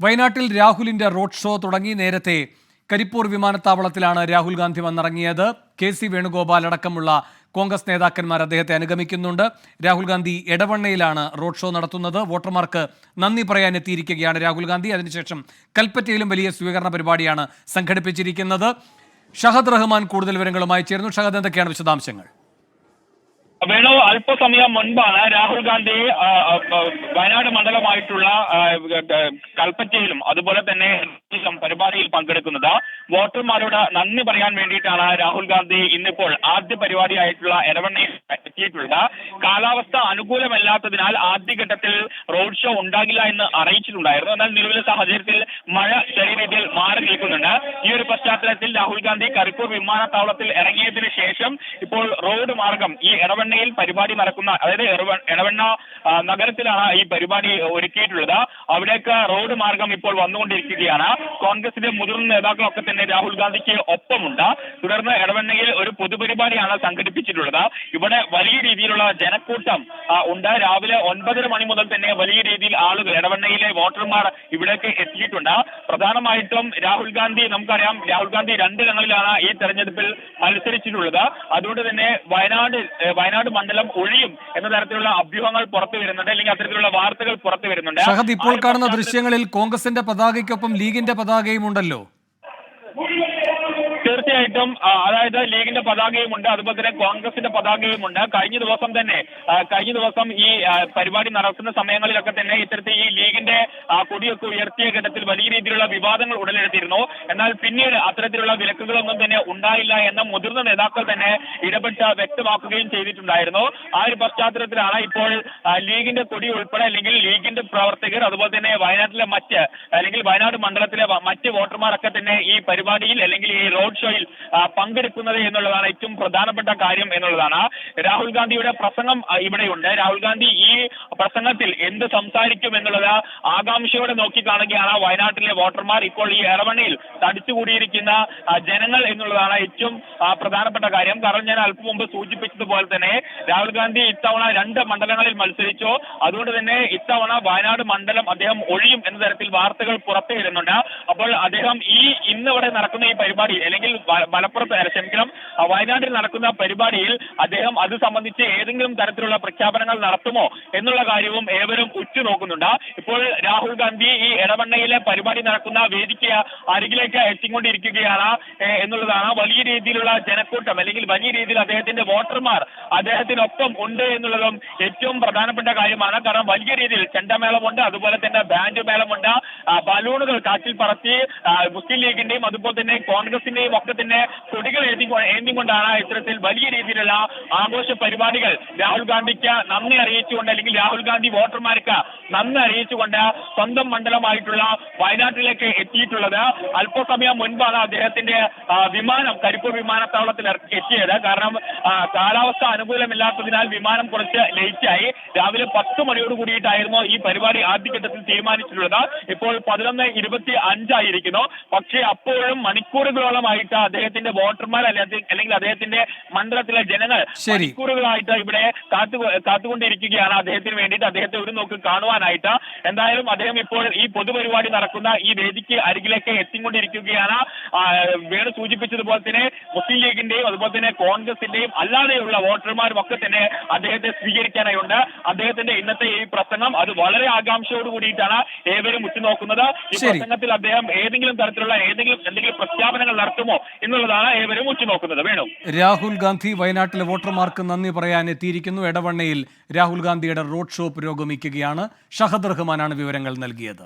വയനാട്ടിൽ രാഹുലിന്റെ road show തുടങ്ങി. നേരത്തെ കരിപ്പൂർ വിമാനത്താവളത്തിലാണ് രാഹുൽ ഗാന്ധി വന്നിറങ്ങിയത്. കെ.സി. വേണുഗോപാൽ അടക്കമുള്ള കോൺഗ്രസ് നേതാക്കന്മാർ അദ്ദേഹത്തെ അനുഗമിക്കുന്നുണ്ട്. രാഹുൽ ഗാന്ധി എടവണ്ണയിലാണ് റോഡ് ഷോ നടത്തുന്നത്. വോട്ടർമാർക്ക് നന്ദി പറയാൻ എത്തിയിരിക്കുകയാണ് രാഹുൽ ഗാന്ധി. അതിനുശേഷം കൽപ്പറ്റയിലും വലിയ സ്വീകരണ പരിപാടിയാണ് സംഘടിപ്പിച്ചിരിക്കുന്നത്. ഷഹദ് റഹ്മാൻ കൂടുതൽ വിവരങ്ങളുമായി ചേർന്നു. ഷഹദ്, എന്തൊക്കെയാണ് വിശദാംശങ്ങൾ? വേണു, അല്പസമയം മുൻപാണ് രാഹുൽ ഗാന്ധി വയനാട് മണ്ഡലമായിട്ടുള്ള കൽപ്പറ്റയിലും അതുപോലെ തന്നെ പരിപാടിയിൽ പങ്കെടുക്കുന്നത്. വോട്ടർമാരോട് നന്ദി പറയാൻ വേണ്ടിയിട്ടാണ് രാഹുൽ ഗാന്ധി ഇന്നിപ്പോൾ ആദ്യ പരിപാടിയായിട്ടുള്ള എടവണ്ണയിൽ എത്തിയിട്ടുള്ളത്. കാലാവസ്ഥ അനുകൂലമല്ലാത്തതിനാൽ ആദ്യഘട്ടത്തിൽ റോഡ് ഷോ ഉണ്ടാകില്ല എന്ന് അറിയിച്ചിട്ടുണ്ടായിരുന്നു. എന്നാൽ നിലവിലെ സാഹചര്യത്തിൽ മഴ ചെറിയ രീതിയിൽ മാറി നിൽക്കുന്നുണ്ട്. ഈ ഒരു പശ്ചാത്തലത്തിൽ രാഹുൽ ഗാന്ധി കരിപ്പൂർ വിമാനത്താവളത്തിൽ ഇറങ്ങിയതിനു ശേഷം ഇപ്പോൾ റോഡ് മാർഗം ഈ എടവണ്ണയിൽ പരിപാടി നടക്കുന്ന, അതായത് എടവണ്ണ നഗരത്തിലാണ് ഈ പരിപാടി ഒരുക്കിയിട്ടുള്ളത്. അവിടേക്ക് റോഡ് മാർഗം ഇപ്പോൾ വന്നുകൊണ്ടിരിക്കുകയാണ്. കോൺഗ്രസിന്റെ മുതിർന്ന നേതാക്കളൊക്കെ തന്നെ രാഹുൽ ഗാന്ധിക്ക് ഒപ്പമുണ്ട്. തുടർന്ന് എടവണ്ണയിൽ ഒരു പൊതുപരിപാടിയാണ് സംഘടിപ്പിച്ചിട്ടുള്ളത്. ഇവിടെ വലിയ രീതിയിലുള്ള ജനക്കൂട്ടം ഉണ്ട്. രാവിലെ 9:30 മണി മുതൽ തന്നെ വലിയ രീതിയിൽ ആളുകൾ, എടവണ്ണയിലെ വോട്ടർമാർ ഇവിടേക്ക് എത്തിയിട്ടുണ്ട്. പ്രധാനമായിട്ടും രാഹുൽ ഗാന്ധി, നമുക്കറിയാം രാഹുൽ ഗാന്ധി 2 ഇടങ്ങളിലാണ് ഈ തെരഞ്ഞെടുപ്പിൽ മത്സരിച്ചിട്ടുള്ളത്. അതുകൊണ്ട് തന്നെ വയനാട് മണ്ഡലം ഒഴിയും എന്ന തരത്തിലുള്ള അഭ്യൂഹങ്ങൾ പുറത്തു വരുന്നുണ്ട്, അല്ലെങ്കിൽ അത്തരത്തിലുള്ള വാർത്തകൾ പുറത്തു വരുന്നുണ്ട്. ഷഹദ്, ഇപ്പോൾ കാണുന്ന ദൃശ്യങ്ങളിൽ കോൺഗ്രസിന്റെ പതാകയ്ക്കൊപ്പം ലീഗിന്റെ പതാകയും ഉണ്ടല്ലോ. തീർച്ചയായിട്ടും, അതായത് ലീഗിന്റെ പതാകയുമുണ്ട്, അതുപോലെ തന്നെ കോൺഗ്രസിന്റെ പതാകയുമുണ്ട്. കഴിഞ്ഞ ദിവസം ഈ പരിപാടി നടക്കുന്ന സമയങ്ങളിലൊക്കെ തന്നെ ഇത്തരത്തിൽ ഈ ലീഗിന്റെ കൊടിയൊക്കെ ഉയർത്തിയ ഘട്ടത്തിൽ വലിയ രീതിയിലുള്ള വിവാദങ്ങൾ ഉടലെടുത്തിരുന്നു. എന്നാൽ പിന്നീട് അത്തരത്തിലുള്ള വിലക്കുകളൊന്നും തന്നെ ഉണ്ടായില്ല എന്ന് മുതിർന്ന നേതാക്കൾ തന്നെ ഇടപെട്ട് വ്യക്തമാക്കുകയും ചെയ്തിട്ടുണ്ടായിരുന്നു. ആ ഒരു പശ്ചാത്തലത്തിലാണ് ഇപ്പോൾ ലീഗിന്റെ കൊടി ഉൾപ്പെടെ, അല്ലെങ്കിൽ ലീഗിന്റെ പ്രവർത്തകർ, അതുപോലെ തന്നെ വയനാട്ടിലെ വയനാട് മണ്ഡലത്തിലെ മറ്റ് വോട്ടർമാരൊക്കെ തന്നെ ഈ പരിപാടിയിൽ, അല്ലെങ്കിൽ ഈ റോഡ് ഷോയിൽ പങ്കെടുക്കുന്നത് എന്നുള്ളതാണ് ഏറ്റവും പ്രധാനപ്പെട്ട കാര്യം എന്നുള്ളതാണ്. രാഹുൽ ഗാന്ധിയുടെ പ്രസംഗം ഇവിടെയുണ്ട്. രാഹുൽ ഗാന്ധി ഈ പ്രസംഗത്തിൽ എന്ത് സംസാരിക്കും എന്നുള്ളത് ആകാംക്ഷയോടെ നോക്കിക്കാണുകയാണ് വയനാട്ടിലെ വോട്ടർമാർ. ഇപ്പോൾ ഈ എടവണ്ണയിൽ തടിച്ചുകൂടിയിരിക്കുന്ന ജനങ്ങൾ എന്നുള്ളതാണ് ഏറ്റവും പ്രധാനപ്പെട്ട കാര്യം. കാരണം ഞാൻ അല്പം മുമ്പ് സൂചിപ്പിച്ചതുപോലെ തന്നെ രാഹുൽ ഗാന്ധി ഇത്തവണ 2 മണ്ഡലങ്ങളിൽ മത്സരിച്ചു. അതുകൊണ്ട് തന്നെ ഇത്തവണ വയനാട് മണ്ഡലം അദ്ദേഹം ഒഴിയും എന്ന തരത്തിൽ വാർത്തകൾ പുറത്തു വരുന്നുണ്ട്. അപ്പോൾ അദ്ദേഹം ഇന്നിവിടെ നടക്കുന്ന ഈ പരിപാടി, അല്ലെങ്കിൽ വയനാട്ടിൽ നടക്കുന്ന പരിപാടിയിൽ അദ്ദേഹം അത് സംബന്ധിച്ച് ഏതെങ്കിലും തരത്തിലുള്ള പ്രഖ്യാപനങ്ങൾ നടത്തുമോ എന്നുള്ള കാര്യവും ഏവരും ഉറ്റുനോക്കുന്നുണ്ട്. ഇപ്പോൾ രാഹുൽ ഗാന്ധി ഈ എടവണ്ണയിലെ പരിപാടി നടക്കുന്ന വേദിക്ക് അരികിലേക്ക് എത്തിക്കൊണ്ടിരിക്കുകയാണ് എന്നുള്ളതാണ്. വലിയ രീതിയിലുള്ള ജനക്കൂട്ടം, അല്ലെങ്കിൽ വലിയ രീതിയിൽ അദ്ദേഹത്തിന്റെ വോട്ടർമാർ അദ്ദേഹത്തിനൊപ്പം ഉണ്ട് എന്നുള്ളതും ഏറ്റവും പ്രധാനപ്പെട്ട കാര്യമാണ്. കാരണം വലിയ രീതിയിൽ ചെണ്ടമേളമുണ്ട്, അതുപോലെ തന്നെ ബാൻഡ് മേളമുണ്ട്, ബലൂണുകൾ കാറ്റിൽ പറത്തി മുസ്ലിം ലീഗിന്റെയും അതുപോലെ തന്നെ കോൺഗ്രസിന്റെയും ഒക്കെ തന്നെ കൊടികൾ ഏന്തിക്കൊണ്ടാണ് ഇത്തരത്തിൽ വലിയ രീതിയിലുള്ള ആഘോഷ പരിപാടികൾ രാഹുൽ ഗാന്ധിക്ക് നന്ദി അറിയിച്ചുകൊണ്ട്, അല്ലെങ്കിൽ രാഹുൽ ഗാന്ധി വോട്ടർമാർക്ക് നന്ദി അറിയിച്ചുകൊണ്ട് സ്വന്തം മണ്ഡലമായിട്ടുള്ള വയനാട്ടിലേക്ക് എത്തിയിട്ടുള്ളത്. അല്പസമയം മുൻപാണ് അദ്ദേഹത്തിന്റെ വിമാനം കരിപ്പൂർ വിമാനത്താവളത്തിൽ എത്തിയത്. കാരണം കാലാവസ്ഥ അനുകൂലമില്ലാത്തതിനാൽ വിമാനം കുറച്ച് ലേറ്റായി. രാവിലെ 10 മണിയോട് കൂടിയിട്ടായിരുന്നു ഈ പരിപാടി ആദ്യഘട്ടത്തിൽ തീരുമാനിച്ചിട്ടുള്ളത്. ഇപ്പോൾ 11:25 ആയിരിക്കുന്നു. പക്ഷേ അപ്പോഴും മണിക്കൂറുകളോളമായിട്ട് അദ്ദേഹത്തിന്റെ വോട്ടർമാർ, അല്ലെങ്കിൽ അദ്ദേഹത്തിന്റെ മണ്ഡലത്തിലെ ജനങ്ങൾ മണിക്കൂറുകളായിട്ട് ഇവിടെ കാത്തുകൊണ്ടിരിക്കുകയാണ് അദ്ദേഹത്തിന് വേണ്ടിയിട്ട്, അദ്ദേഹത്തെ ഒരു നോക്ക് കാണുവാനായിട്ട്. എന്തായാലും അദ്ദേഹം ഇപ്പോൾ ഈ പൊതുപരിപാടി നടക്കുന്ന ഈ വേദിക്ക് അരികിലേക്ക് എത്തിക്കൊണ്ടിരിക്കുകയാണ്. വേണു സൂചിപ്പിച്ചതുപോലെ തന്നെ മുസ്ലിം ലീഗിന്റെയും അതുപോലെ തന്നെ കോൺഗ്രസിന്റെയും അല്ലാതെയുള്ള വോട്ടർമാരും ഒക്കെ തന്നെ അദ്ദേഹത്തെ സ്വീകരിക്കാനായുണ്ട്. അദ്ദേഹത്തിന്റെ ഇന്നത്തെ ഈ പ്രസംഗം അത് വളരെ ആകാംക്ഷയോട് കൂടിയിട്ടാണ് ഏവരും ഉറ്റുനോക്കുന്നത്. ഈ പ്രസംഗത്തിൽ അദ്ദേഹം ഏതെങ്കിലും തരത്തിലുള്ള എന്തെങ്കിലും പ്രഖ്യാപനങ്ങൾ നടത്തുമോ എന്നുള്ളതാണ് ഏവരും ഉറ്റുനോക്കുന്നത്. വേണു, രാഹുൽ ഗാന്ധി വയനാട്ടിലെ വോട്ടർമാർക്ക് നന്ദി പറയാൻ എത്തിയിരിക്കുന്നു. എടവണ്ണയിൽ രാഹുൽ ഗാന്ധിയുടെ റോഡ് ഷോ പുരോഗമിക്കുകയാണ്. ഷഹദ് റഹ്മാനാണ് വിവരങ്ങൾ നൽകിയത്.